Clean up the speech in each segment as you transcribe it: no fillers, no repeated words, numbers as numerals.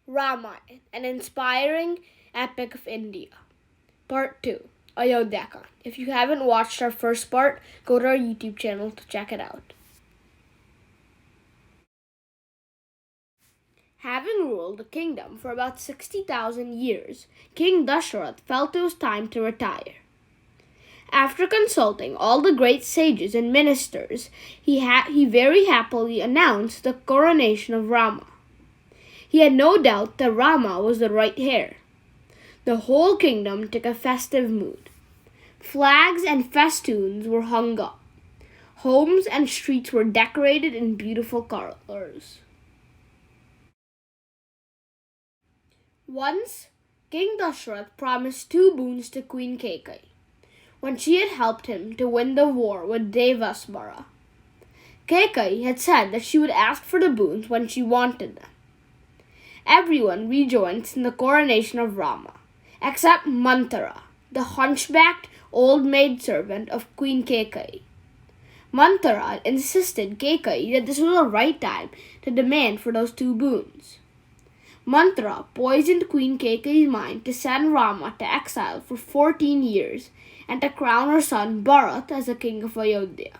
Ramayana, an inspiring epic of India. Part 2, Ayodhya. If you haven't watched our first part, go to our YouTube channel to check it out. Having ruled the kingdom for about 60,000 years, King Dasharath felt it was time to retire. After consulting all the great sages and ministers, he very happily announced the coronation of Rama. He had no doubt that Rama was the right heir. The whole kingdom took a festive mood. Flags and festoons were hung up. Homes and streets were decorated in beautiful colors. Once, King Dasharath promised 2 boons to Queen Kekai when she had helped him to win the war with Devasmara. Kekai had said that she would ask for the boons when she wanted them. Everyone rejoiced in the coronation of Rama, except Manthara, the hunchbacked old maidservant of Queen Kekai. Manthara insisted Kekai that this was the right time to demand for those 2 boons. Manthara poisoned Queen Kekai's mind to send Rama to exile for 14 years and to crown her son Bharat as the king of Ayodhya.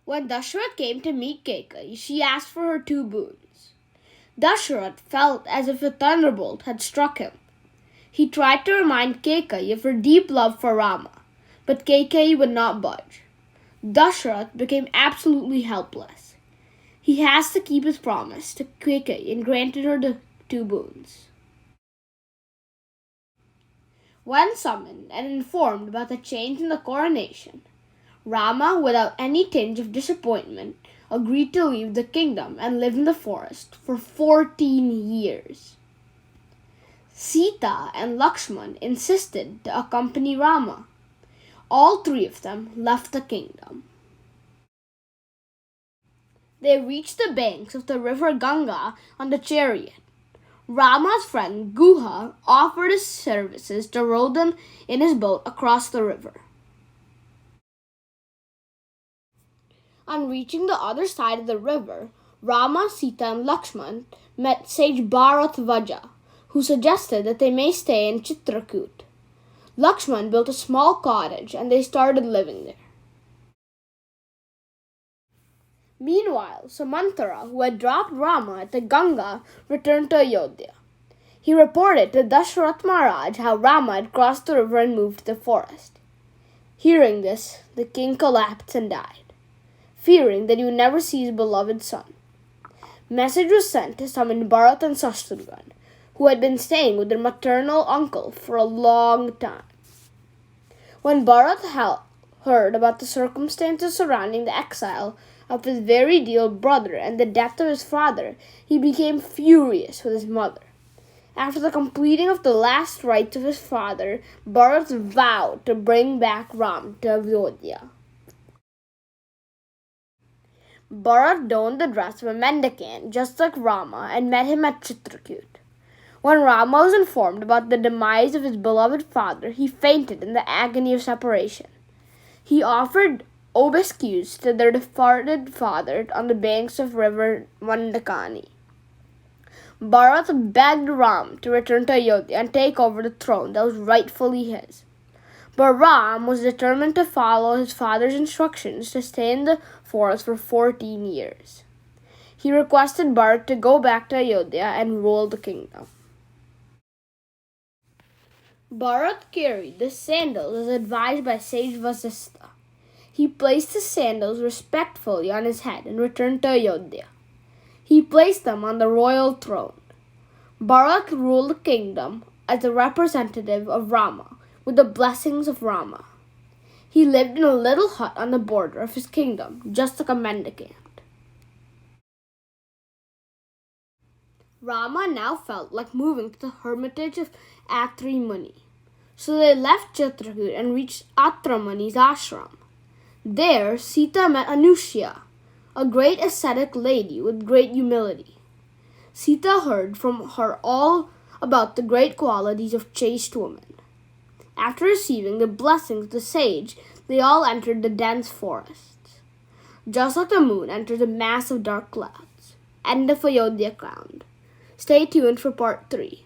When Dasharath came to meet Kekai, she asked for her 2 boons. Dasharath felt as if a thunderbolt had struck him. He tried to remind Kekai of her deep love for Rama, but Kekai would not budge. Dasharath became absolutely helpless. He has to keep his promise to Kekai and granted her the 2 boons. When summoned and informed about the change in the coronation, Rama, without any tinge of disappointment, agreed to leave the kingdom and live in the forest for 14 years. Sita and Lakshman insisted to accompany Rama. All 3 of them left the kingdom. They reached the banks of the river Ganga on the chariot. Rama's friend Guha offered his services to row them in his boat across the river. On reaching the other side of the river, Rama, Sita, and Lakshman met sage Bharatvaja, who suggested that they may stay in Chitrakoot. Lakshman built a small cottage and they started living there. Meanwhile, Sumanthara, who had dropped Rama at the Ganga, returned to Ayodhya. He reported to Dasharath Maharaj how Rama had crossed the river and moved to the forest. Hearing this, the king collapsed and died, fearing that he would never see his beloved son. Message was sent to summon Bharat and Sasturghan, who had been staying with their maternal uncle for a long time. When Bharat heard about the circumstances surrounding the exile of his very dear brother and the death of his father, he became furious with his mother. After the completing of the last rites of his father, Bharat vowed to bring back Ram to Ayodhya. Bharat donned the dress of a mendicant just like Rama and met him at Chitrakoot. When Rama was informed about the demise of his beloved father, he fainted in the agony of separation. He offered obsequies to their departed father on the banks of river Mandakani. Bharat begged Ram to return to Ayodhya and take over the throne that was rightfully his. But Ram was determined to follow his father's instructions to stay in the forest for 14 years. He requested Bharat to go back to Ayodhya and rule the kingdom. Bharat carried the sandals as advised by sage Vasistha. He placed the sandals respectfully on his head and returned to Ayodhya. He placed them on the royal throne. Bharat ruled the kingdom as a representative of Rama, with the blessings of Rama. He lived in a little hut on the border of his kingdom, just like a mendicant. Rama now felt like moving to the hermitage of Atri Muni. So they left Chitrakoot and reached Atra Muni's ashram. There, Sita met Anushya, a great ascetic lady with great humility. Sita heard from her all about the great qualities of chaste women. After receiving the blessings of the sage, they all entered the dense forests. Just like the moon enters a mass of dark clouds, End of Ayodhya crowned. Stay tuned for part 3.